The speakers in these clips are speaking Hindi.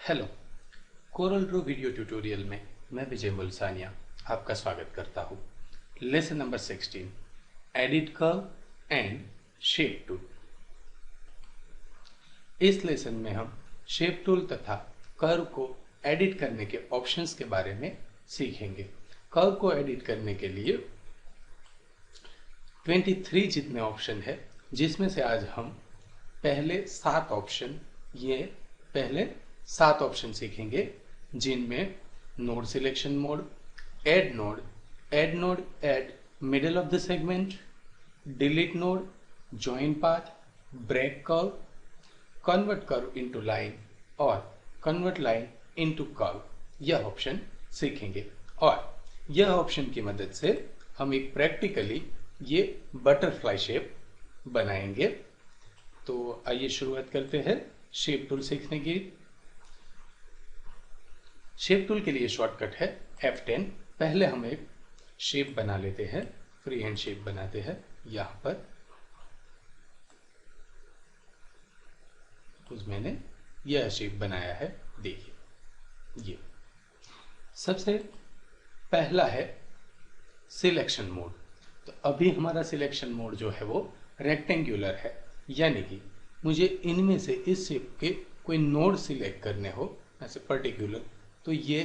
Hello. Corel Draw video tutorial में मैं विजय मुल्सानिया आपका स्वागत करता हूँ। Lesson number 16, edit curve and shape tool. इस लेसन में हम शेप टूल तथा कर्व को एडिट करने के ऑप्शंस के बारे में सीखेंगे। कर्व को एडिट करने के लिए 23 जितने ऑप्शन है, जिसमें से आज हम पहले 7 ऑप्शन सीखेंगे, जिनमें node selection mode, add node at middle of the segment, delete node, join path, break curve, convert curve into line और कन्वर्ट लाइन इनटू कर्व, यह ऑप्शन सीखेंगे। और यह ऑप्शन की मदद से हम एक प्रैक्टिकली ये बटरफ्लाई शेप बनाएंगे। तो आइए शुरुआत करते हैं शेप टूल सीखने की। शेप टूल के लिए शॉर्टकट है F10। पहले हम एक शेप बना लेते हैं, फ्री हैंड शेप बनाते हैं। यहां पर कुछ मैंने यह शेप बनाया है, देखिए। ये सबसे पहला है सिलेक्शन मोड। तो अभी हमारा सिलेक्शन मोड जो है वो रेक्टेंगुलर है, यानी कि मुझे इनमें से इस शेप के कोई नोड सिलेक्ट करने हो ऐसे पर्टिकुलर, तो ये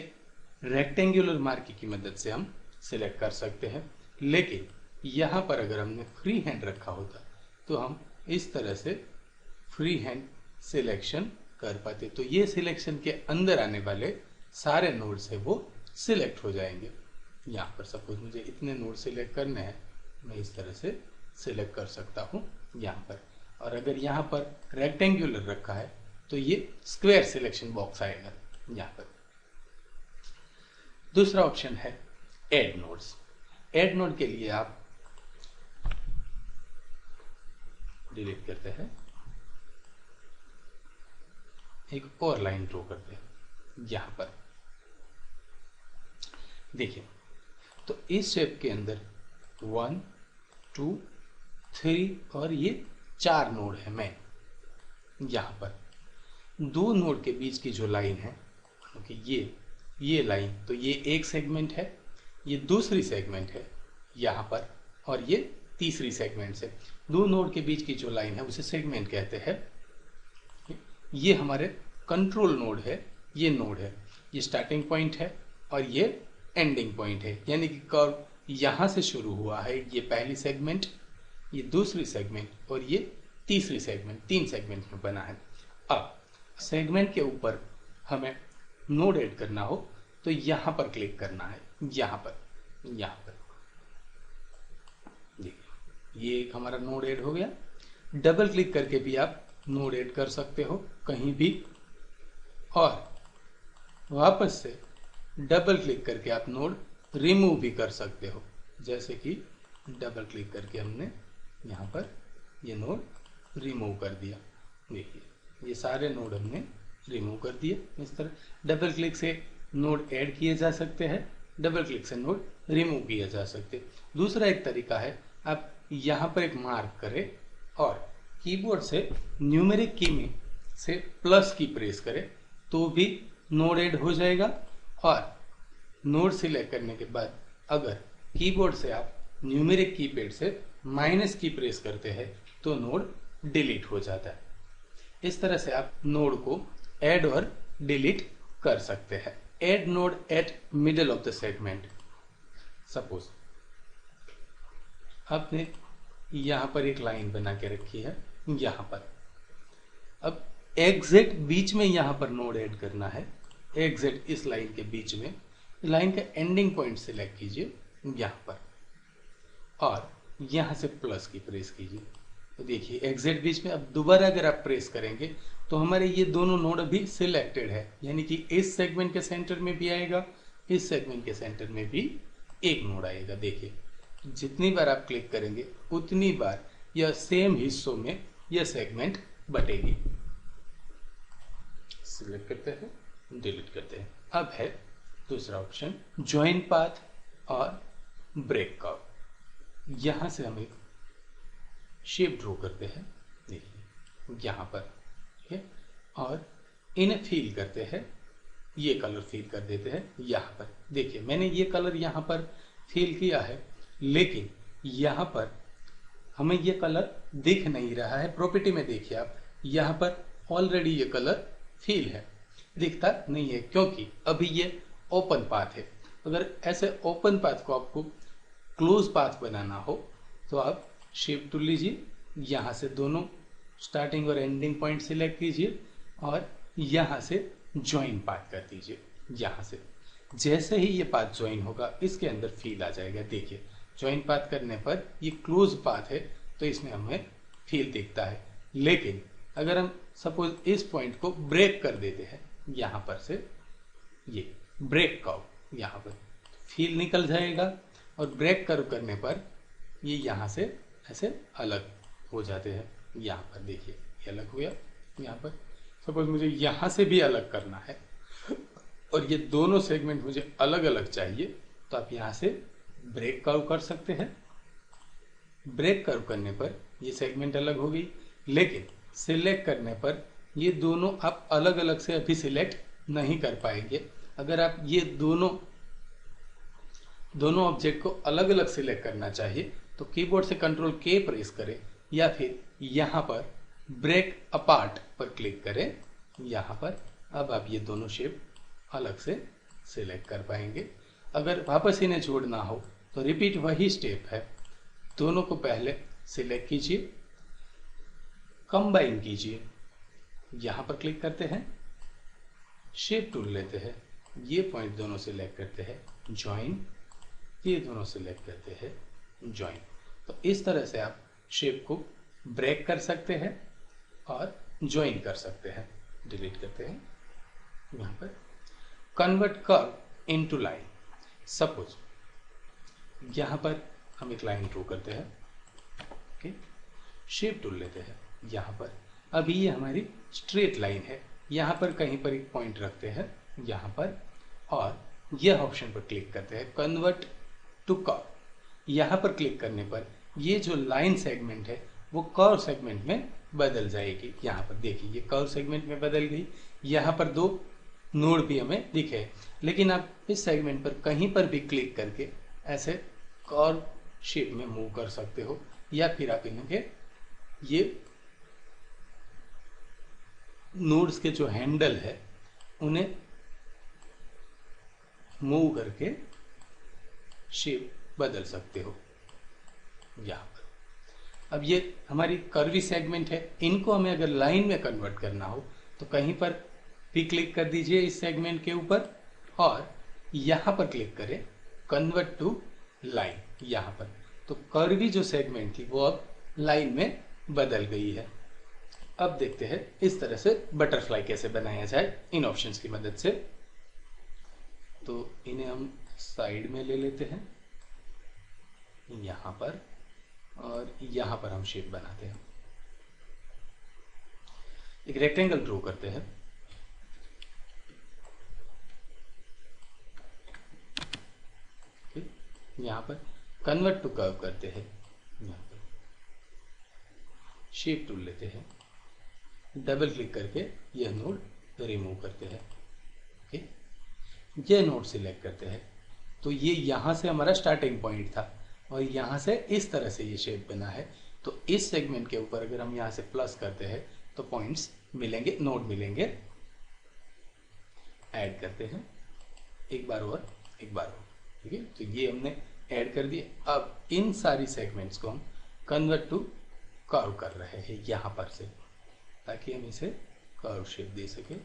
रेक्टेंगुलर मार्क की मदद से हम सिलेक्ट कर सकते हैं। लेकिन यहाँ पर अगर हमने फ्री हैंड रखा होता तो हम इस तरह से फ्री हैंड सिलेक्शन कर पाते। तो ये सिलेक्शन के अंदर आने वाले सारे नोड्स है वो सिलेक्ट हो जाएंगे। यहाँ पर सपोज मुझे इतने नोड सिलेक्ट करने हैं, मैं इस तरह से सिलेक्ट कर सकता हूँ यहाँ पर। और अगर यहाँ पर रेक्टेंगुलर रखा है तो ये स्क्वायर सिलेक्शन बॉक्स आएगा यहाँ पर। दूसरा ऑप्शन है एड नोड्स। एड नोड के लिए आप डिलीट करते हैं, एक और लाइन ड्रॉ करते हैं यहां पर। देखिए, तो इस शेप के अंदर 1 2 3 और ये 4 नोड है। मैं यहां पर 2 नोड के बीच की जो लाइन है, क्योंकि ये लाइन, तो ये एक सेगमेंट है, ये दूसरी सेगमेंट है यहाँ पर, और ये तीसरी सेगमेंट से 2 नोड के बीच की जो लाइन है उसे सेगमेंट कहते हैं। ये हमारे कंट्रोल नोड है, ये नोड है, ये स्टार्टिंग पॉइंट है और ये एंडिंग पॉइंट है। यानी कि कर्व यहाँ से शुरू हुआ है, ये पहली सेगमेंट, ये दूसरी सेगमेंट और ये तीसरी सेगमेंट, 3 सेगमेंट में बना है। अब सेगमेंट के ऊपर हमें नोड ऐड करना हो तो यहां पर क्लिक करना है, यहां पर देखिए, ये एक हमारा नोड ऐड हो गया। डबल क्लिक करके भी आप नोड ऐड कर सकते हो कहीं भी, और वापस से डबल क्लिक करके आप नोड रिमूव भी कर सकते हो। जैसे कि डबल क्लिक करके हमने यहाँ पर ये नोड रिमूव कर दिया। देखिए, ये सारे नोड हमने रिमूव कर दिए। इस तरह डबल क्लिक से नोड ऐड किए जा सकते हैं, डबल क्लिक से नोड रिमूव किए जा सकते हैं। दूसरा एक तरीका है, आप यहाँ पर एक मार्क करें और कीबोर्ड से न्यूमेरिक की में से प्लस की प्रेस करें तो भी नोड ऐड हो जाएगा। और नोड सिलेक्ट करने के बाद अगर कीबोर्ड से आप न्यूमेरिक कीपैड से माइनस की प्रेस करते हैं तो नोड डिलीट हो जाता है। इस तरह से आप नोड को ऐड और डिलीट कर सकते हैं। Add node at middle of the segment. Suppose आपने यहां पर एक लाइन बना के रखी है यहां पर, अब एग्जैक्ट बीच में यहां पर नोड ऐड करना है। एग्जैक्ट इस लाइन के बीच में लाइन का एंडिंग पॉइंट सिलेक्ट कीजिए यहां पर और यहां से प्लस की प्रेस कीजिए। तो देखिए, एग्जैक्ट बीच में अब दोबारा अगर आप प्रेस करेंगे तो हमारे ये दोनों नोड अभी सिलेक्टेड है, यानी कि इस सेगमेंट के सेंटर में भी आएगा, इस सेगमेंट के सेंटर में भी एक नोड आएगा। देखिए, जितनी बार आप क्लिक करेंगे उतनी बार यह सेम हिस्सों में यह सेगमेंट बटेगी। सिलेक्ट करते हैं, डिलीट करते हैं। अब है दूसरा ऑप्शन ज्वाइन पाथ और ब्रेक कर्व। यहां से हम एक शेप ड्रॉ करते हैं, देखिए यहाँ पर, ठीक है। और इन्हें फील करते हैं, ये कलर फील कर देते हैं यहाँ पर। देखिए मैंने ये कलर यहाँ पर फील किया है, लेकिन यहाँ पर हमें ये कलर दिख नहीं रहा है। प्रॉपर्टी में देखिए आप, यहाँ पर ऑलरेडी ये कलर फील है, दिखता नहीं है क्योंकि अभी ये ओपन पाथ है। अगर ऐसे ओपन पाथ को आपको क्लोज पाथ बनाना हो तो आप शिफ्ट टूल लीजिए, यहाँ से दोनों स्टार्टिंग और एंडिंग पॉइंट सिलेक्ट कीजिए और यहाँ से ज्वाइन पाथ कर दीजिए। यहाँ से जैसे ही ये पाथ ज्वाइन होगा इसके अंदर फील आ जाएगा। देखिए ज्वाइन पाथ करने पर ये क्लोज पाथ है तो इसमें हमें फील दिखता है, लेकिन अगर हम सपोज इस पॉइंट को ब्रेक कर देते हैं यहाँ पर से, ये ब्रेक कर्व यहाँ पर फील निकल जाएगा और ब्रेक कर्व करने पर ये यहाँ से ऐसे अलग हो जाते हैं। यहाँ पर देखिए ये अलग हो गया। यहाँ पर सपोज मुझे यहाँ से भी अलग करना है और ये दोनों सेगमेंट मुझे अलग अलग चाहिए तो आप यहाँ से ब्रेक कर्व कर सकते हैं। ब्रेक कर्व करने पर ये सेगमेंट अलग हो गई, लेकिन सिलेक्ट करने पर ये दोनों आप अलग अलग से अभी सिलेक्ट नहीं कर पाएंगे। अगर आप ये दोनों ऑब्जेक्ट को अलग अलग सिलेक्ट करना चाहिए तो कीबोर्ड से कंट्रोल के प्रेस करें या फिर यहाँ पर ब्रेक अपार्ट पर क्लिक करें। यहाँ पर अब आप ये दोनों शेप अलग से सिलेक्ट कर पाएंगे। अगर वापस इन्हें जोड़ना हो तो रिपीट वही स्टेप है, दोनों को पहले सिलेक्ट कीजिए, कंबाइन कीजिए, यहाँ पर क्लिक करते हैं, शेप टूल लेते हैं, ये पॉइंट दोनों सिलेक्ट करते हैं, ज्वाइन, ये दोनों सिलेक्ट करते हैं, ज्वाइन। तो इस तरह से आप शेप को ब्रेक कर सकते हैं और ज्वाइन कर सकते हैं। डिलीट करते हैं। यहाँ पर convert curve into line, suppose यहाँ पर हम एक लाइन ड्रॉ करते हैं, ओके, शेप टूल लेते हैं। यहाँ पर अभी ये हमारी स्ट्रेट लाइन है, यहाँ पर कहीं पर एक पॉइंट रखते हैं यहाँ पर और यह ऑप्शन पर क्लिक करते हैं, कन्वर्ट टू कर्व। यहाँ पर क्लिक करने पर ये जो लाइन सेगमेंट है वो कर्व सेगमेंट में बदल जाएगी। यहाँ पर देखिए ये कर्व सेगमेंट में बदल गई। यहाँ पर दो नोड भी हमें दिखे, लेकिन आप इस सेगमेंट पर कहीं पर भी क्लिक करके ऐसे कर्व शेप में मूव कर सकते हो, या फिर आप इनके ये नोड्स के जो हैंडल है उन्हें मूव करके शेप बदल सकते हो। यहाँ पर अब ये हमारी कर्वी सेगमेंट है, इनको हमें अगर लाइन में कन्वर्ट करना हो तो कहीं पर भी क्लिक कर दीजिए इस सेगमेंट के ऊपर और यहाँ पर क्लिक करें कन्वर्ट टू लाइन। यहाँ पर तो कर्वी जो सेगमेंट थी वो अब लाइन में बदल गई है। अब देखते हैं इस तरह से बटरफ्लाई कैसे बनाया जाए इन ऑप्शंस की मदद से। तो इन्हें हम साइड में ले लेते हैं यहाँ पर और यहाँ पर हम शेप बनाते हैं। एक रेक्टेंगल ड्रॉ करते हैं, यहाँ पर कन्वर्ट टू कर्व करते हैं, यहाँ पर शेप टूल लेते हैं, डबल क्लिक करके यह नोड रिमूव करते हैं, ओके, यह नोड सिलेक्ट करते हैं। तो ये यहाँ से हमारा स्टार्टिंग पॉइंट था और यहाँ से इस तरह से ये शेप बना है। तो इस सेगमेंट के ऊपर अगर हम यहाँ से प्लस करते हैं तो पॉइंट्स मिलेंगे, नोड मिलेंगे। ऐड करते हैं एक बार और, ठीक है। तो ये हमने ऐड कर दिए। अब इन सारी सेगमेंट्स को हम कन्वर्ट टू कर्व कर रहे हैं यहाँ पर से, ताकि हम इसे कर्व शेप दे सके।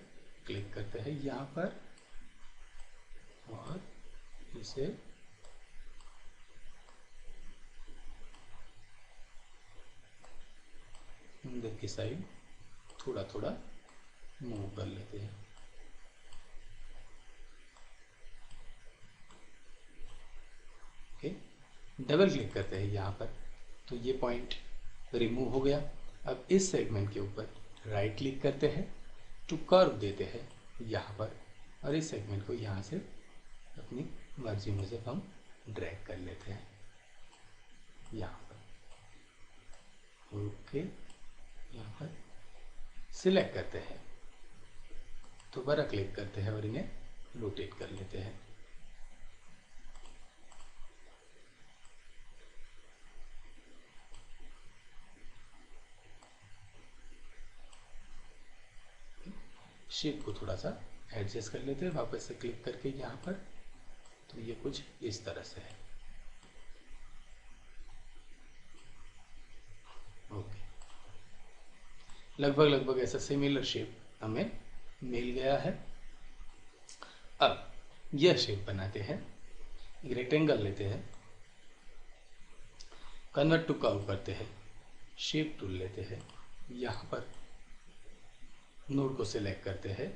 क्लिक करते हैं यहाँ पर और इसे अंदर की साइड थोड़ा थोड़ा मूव कर लेते हैं। ओके, डबल क्लिक करते हैं यहाँ पर तो ये पॉइंट रिमूव हो गया। अब इस सेगमेंट के ऊपर राइट क्लिक करते हैं, टू कर्व देते हैं यहाँ पर और इस सेगमेंट को यहाँ से अपनी मर्जी मुजब हम ड्रैग कर लेते हैं यहाँ पर। ओके, यहाँ पर सिलेक्ट करते हैं दोबारा क्लिक करते हैं और इन्हें रोटेट कर लेते हैं। शेप को थोड़ा सा एडजस्ट कर लेते हैं वापस से क्लिक करके यहाँ पर। तो ये कुछ इस तरह से है। ओके, लगभग ऐसा सिमिलर शेप हमें मिल गया है। अब यह शेप बनाते हैं, एक रेक्टेंगल लेते हैं, कन्वर्ट टू कर्व करते हैं, शेप टूल लेते हैं, यहाँ पर नोड को सिलेक्ट करते हैं,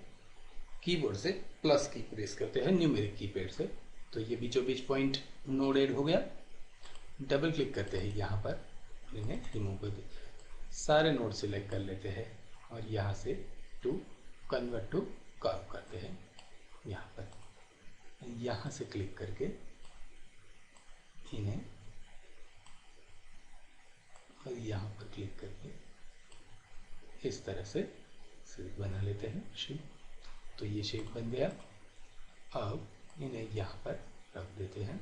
कीबोर्ड से प्लस की प्रेस करते हैं न्यूमेरिक कीपैड से। तो ये बीचों बीच पॉइंट नोड ऐड हो गया। डबल क्लिक करते हैं यहाँ पर, इन्हें रिमूव कर देते हैं, सारे नोड सिलेक्ट कर लेते हैं और यहाँ से टू कन्वर्ट टू कर्व करते हैं। यहाँ पर यहाँ से क्लिक करके इन्हें और यहाँ पर क्लिक करके इस तरह से शेप बना लेते हैं शेप। तो ये शेप बन गया। अब इन्हें यहाँ पर रख देते हैं।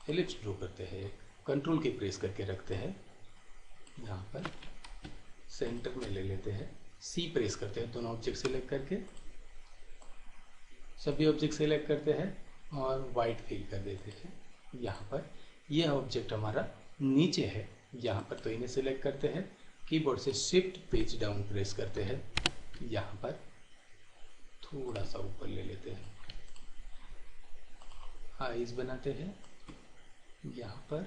एलिप्स ड्रॉ करते हैं, कंट्रोल की प्रेस करके रखते हैं, यहाँ पर सेंटर में ले लेते हैं, सी प्रेस करते हैं, दोनों ऑब्जेक्ट सिलेक्ट करके सभी ऑब्जेक्ट सिलेक्ट करते हैं और वाइट फिल कर देते हैं। यहाँ पर यह ऑब्जेक्ट हमारा नीचे है, यहाँ पर तो इन्हें सिलेक्ट करते हैं, कीबोर्ड से शिफ्ट पेज डाउन प्रेस करते हैं, यहाँ पर थोड़ा सा ऊपर ले लेते हैं, आईज बनाते हैं, यहाँ पर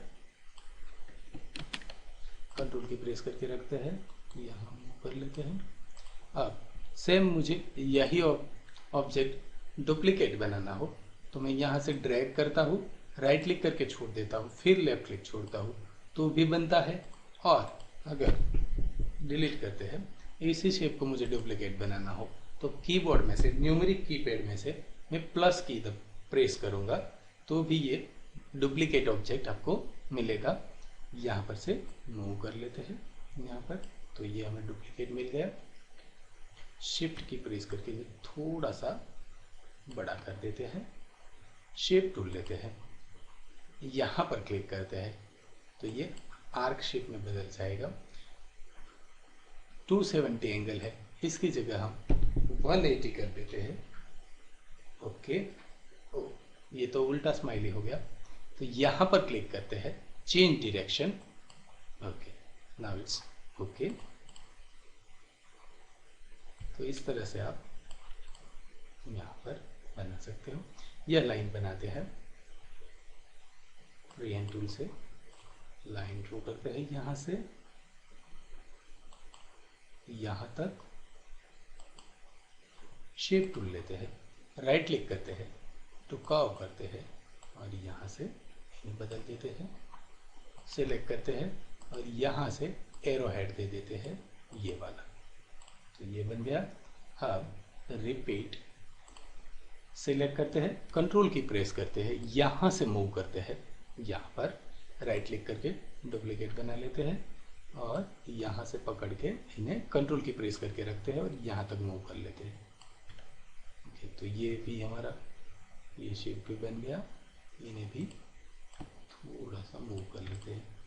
कंट्रोल की प्रेस करके रखते हैं, यहाँ ऊपर लेते हैं। अब सेम मुझे यही ऑब्जेक्ट डुप्लीकेट बनाना हो तो मैं यहाँ से ड्रैग करता हूँ, राइट क्लिक करके छोड़ देता हूँ, फिर लेफ्ट क्लिक छोड़ता हूँ तो भी बनता है। और अगर डिलीट करते हैं, इसी शेप को मुझे डुप्लीकेट बनाना हो तो कीबोर्ड में से न्यूमेरिक कीपैड में से मैं प्लस की प्रेस करूँगा तो भी ये डुप्लीकेट ऑब्जेक्ट आपको मिलेगा। यहाँ पर से मूव कर लेते हैं यहाँ पर, तो ये हमें डुप्लीकेट मिल गया। शिफ्ट की प्रेस करके थोड़ा सा बड़ा कर देते हैं, शेप टूल लेते हैं, यहाँ पर क्लिक करते हैं तो ये आर्क शेप में बदल जाएगा। 270 एंगल है, इसकी जगह हम 180 कर देते हैं। ओके, ओ ये तो उल्टा स्माइली हो गया, तो यहाँ पर क्लिक करते हैं, change direction. Okay, now it's okay. तो इस तरह से आप यहाँ पर बना सकते हो। यह लाइन बनाते हैं, फ्रीहैंड टूल से लाइन ड्रॉ करते हैं, यहाँ से यहाँ तक, शेप टूल लेते हैं, राइट क्लिक करते हैं तो कर्व करते हैं और यहाँ से इन्हें बदल देते हैं, सिलेक्ट करते हैं और यहाँ से एरो हेड दे देते हैं ये वाला, तो ये बन गया। अब रिपीट सिलेक्ट करते हैं, कंट्रोल की प्रेस करते हैं, यहाँ से मूव करते हैं, यहाँ पर राइट क्लिक करके डुप्लीकेट बना लेते हैं और यहाँ से पकड़ के इन्हें कंट्रोल की प्रेस करके रखते हैं और यहाँ तक मूव कर लेते हैं। ओके, तो ये भी हमारा ये शेप भी बन गया। इन्हें भी थोड़ा सा मूव कर लेते हैं।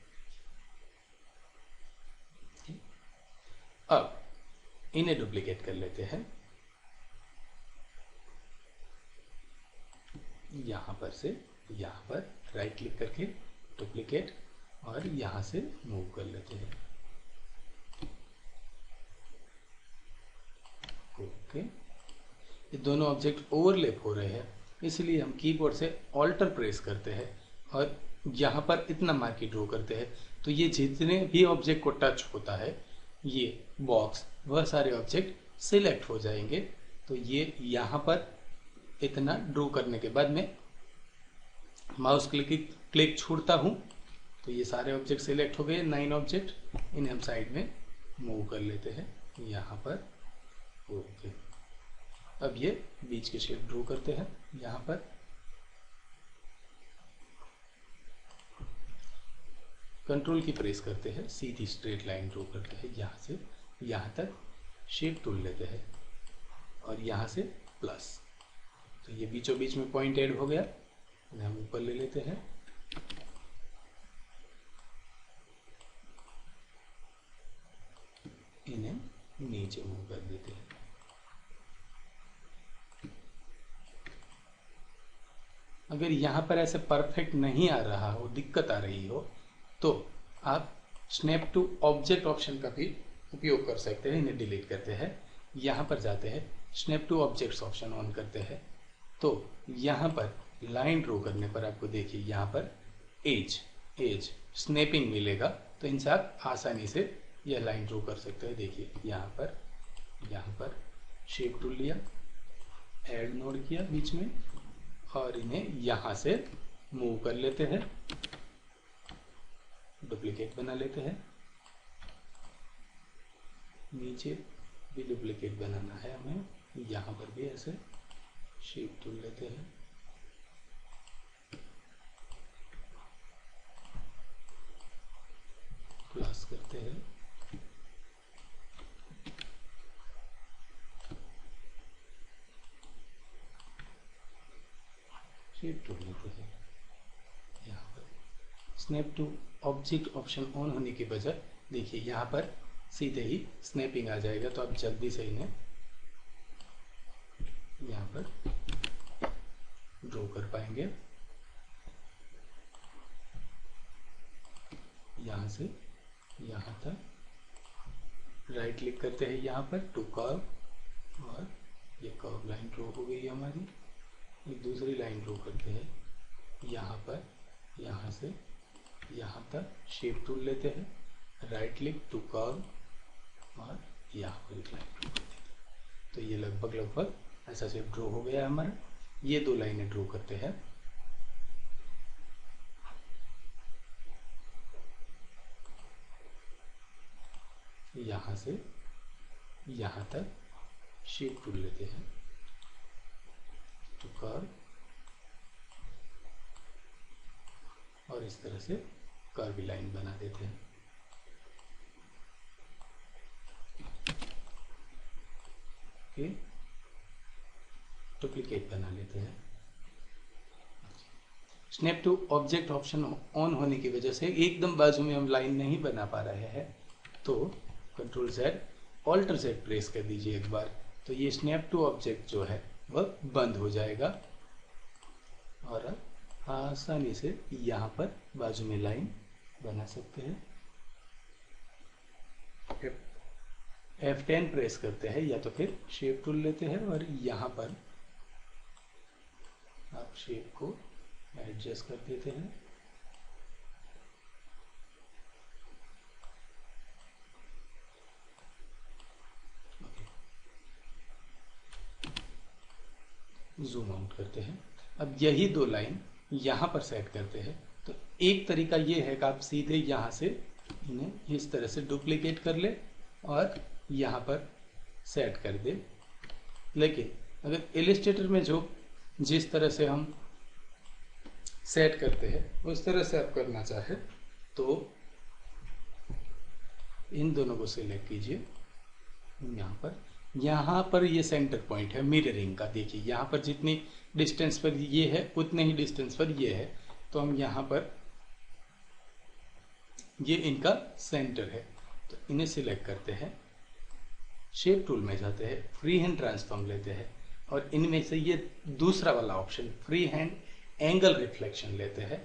अब इन्हें डुप्लीकेट कर लेते हैं, यहाँ पर से यहाँ पर राइट क्लिक करके डुप्लीकेट और यहाँ से मूव कर लेते हैं। ओके, ये दोनों ऑब्जेक्ट ओवरलैप हो रहे हैं, इसलिए हम कीबोर्ड से ऑल्टर प्रेस करते हैं और यहाँ पर इतना मार्किंग ड्रॉ करते हैं। तो ये जितने भी ऑब्जेक्ट को टच होता है, ये बॉक्स, वह सारे ऑब्जेक्ट सिलेक्ट हो जाएंगे। तो ये यहाँ पर इतना ड्रॉ करने के बाद में माउस क्लिक छोड़ता हूँ तो ये सारे ऑब्जेक्ट सिलेक्ट हो गए, 9 ऑब्जेक्ट। इन्हें हम साइड में मूव कर लेते हैं यहाँ पर। ओके, अब ये बीच के शेप ड्रॉ करते हैं यहाँ पर। कंट्रोल की प्रेस करते हैं, सीधी स्ट्रेट लाइन ड्रॉ करते हैं, यहाँ से यहाँ तक शेप टूल लेते हैं और यहाँ से प्लस। तो ये बीचों बीच में पॉइंट ऐड हो गया, इन्हें हम ऊपर ले लेते हैं, इन्हें नीचे मूव कर देते हैं। अगर यहाँ पर ऐसे परफेक्ट नहीं आ रहा हो, दिक्कत आ रही हो, तो आप स्नैप टू ऑब्जेक्ट ऑप्शन का भी उपयोग कर सकते हैं। इन्हें डिलीट करते हैं, यहाँ पर जाते हैं, snap two objects option on करते हैं, तो यहाँ पर लाइन ड्रॉ करने पर आपको देखिए यहाँ पर एज स्नैपिंग मिलेगा। तो इनसे आप आसानी से यह लाइन ड्रॉ कर सकते हैं। देखिए यहाँ पर शेप टूल लिया, ऐड नोड किया बीच में और इन्हें यहाँ से मूव कर लेते हैं, डुप्लीकेट बना लेते हैं, नीचे भी डुप्लीकेट बनाना है हमें, यहाँ पर भी ऐसे शेप टूल लेते हैं, प्लस करते हैं, शेप टूल लेते हैं। यहाँ पर snap to object option on होने की वजह देखिए यहाँ पर सीधे ही स्नैपिंग आ जाएगा। तो आप जल्दी से इन्हें यहाँ पर ड्रॉ कर पाएंगे। यहाँ से यहाँ तक राइट क्लिक करते हैं यहाँ पर टू कर्व, और ये कर्व लाइन ड्रॉ हो गई है हमारी। एक दूसरी लाइन ड्रॉ करते हैं यहाँ पर, यहाँ से यहाँ तक शेप टूल लेते हैं, राइट क्लिक टू कर्व और यहाँ पर एक लाइन ड्रॉ करते हैं। तो ये लगभग ऐसा शेप ड्रॉ हो गया है हमारा। ये दो लाइनें ड्रॉ करते हैं, यहाँ से यहाँ तक शेप टूल लेते हैं टू कर्व और इस तरह से कर्व लाइन बना देते हैं। ओके, डुप्लीकेट बना लेते हैं। Snap to object option on होने की वजह से एकदम बाजू में हम लाइन नहीं बना पा रहे हैं, तो control Z alter Z press कर दीजिए एक बार, तो ये स्नैप टू ऑब्जेक्ट जो है वह बंद हो जाएगा और अब आसानी से यहाँ पर बाजू में लाइन बना सकते हैं। F10 प्रेस करते हैं या तो फिर शेप टूल लेते हैं और यहाँ पर आप शेप को एडजस्ट कर देते हैं। जूम आउट करते हैं। अब यही दो लाइन यहाँ पर सेट करते हैं। तो एक तरीका ये है कि आप सीधे यहाँ से इन्हें इस तरह से डुप्लीकेट कर ले और यहाँ पर सेट कर दे। लेकिन अगर इलस्ट्रेटर में जो जिस तरह से हम सेट करते हैं उस तरह से आप करना चाहे तो इन दोनों को सिलेक्ट कीजिए। यहाँ पर ये सेंटर पॉइंट है मिररिंग का। देखिए यहाँ पर जितनी डिस्टेंस पर ये है उतने ही डिस्टेंस पर ये है, तो हम यहाँ पर ये इनका सेंटर है, तो इन्हें सिलेक्ट करते हैं, शेप टूल में जाते हैं, फ्री हैंड ट्रांसफॉर्म लेते हैं और इनमें से ये दूसरा वाला option free hand angle reflection लेते हैं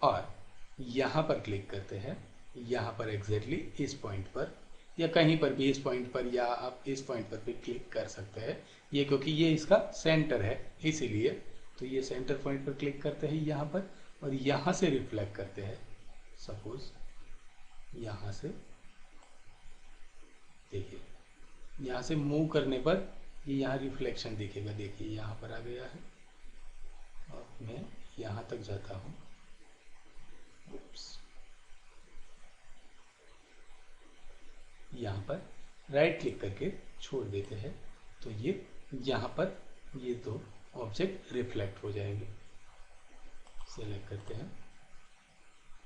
और यहाँ पर क्लिक करते हैं। यहाँ पर एग्जैक्टली इस पॉइंट पर या कहीं पर भी इस पॉइंट पर या आप इस पॉइंट पर भी क्लिक कर सकते हैं। ये क्योंकि ये इसका सेंटर है इसीलिए, तो ये सेंटर पॉइंट पर क्लिक करते हैं यहाँ पर और यहाँ से रिफ्लेक्ट करते हैं। सपोज यहाँ से देखिए, यहाँ से मूव करने पर ये यहाँ रिफ्लेक्शन दिखेगा। देखिए यहाँ पर आ गया है और मैं यहाँ तक जाता हूँ। यहाँ पर राइट क्लिक करके छोड़ देते हैं, तो ये यहाँ पर ये दो ऑब्जेक्ट रिफ्लेक्ट हो जाएंगे। सेलेक्ट करते हैं,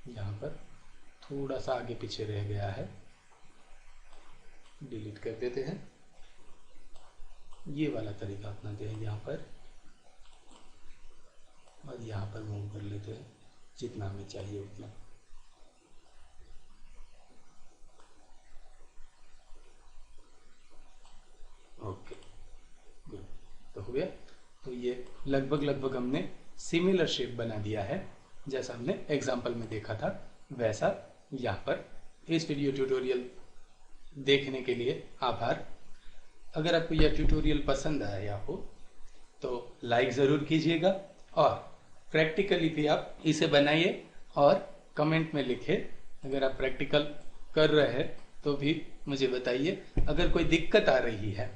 यहाँ पर थोड़ा सा आगे पीछे रह गया है, डिलीट कर देते हैं। ये वाला तरीका अपनाते हैं यहाँ पर, और यहाँ पर मूव कर लेते हैं जितना हमें चाहिए उतना। ओके, गुड, तो हो गया। तो ये लगभग हमने सिमिलर शेप बना दिया है, जैसा हमने एग्जाम्पल में देखा था वैसा। यहाँ पर इस वीडियो ट्यूटोरियल देखने के लिए आभार। अगर आपको यह ट्यूटोरियल पसंद आया हो तो लाइक ज़रूर कीजिएगा, और प्रैक्टिकली भी आप इसे बनाइए और कमेंट में लिखें। अगर आप प्रैक्टिकल कर रहे हैं तो भी मुझे बताइए। अगर कोई दिक्कत आ रही है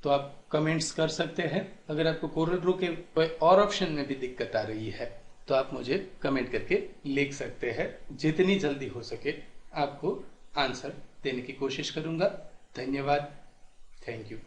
तो आप कमेंट्स कर सकते हैं। अगर आपको कोरल ड्रॉ के कोई और ऑप्शन में भी दिक्कत आ रही है तो आप मुझे कमेंट करके लिख सकते हैं। जितनी जल्दी हो सके आपको आंसर देने की कोशिश करूंगा। धन्यवाद, थैंक यू।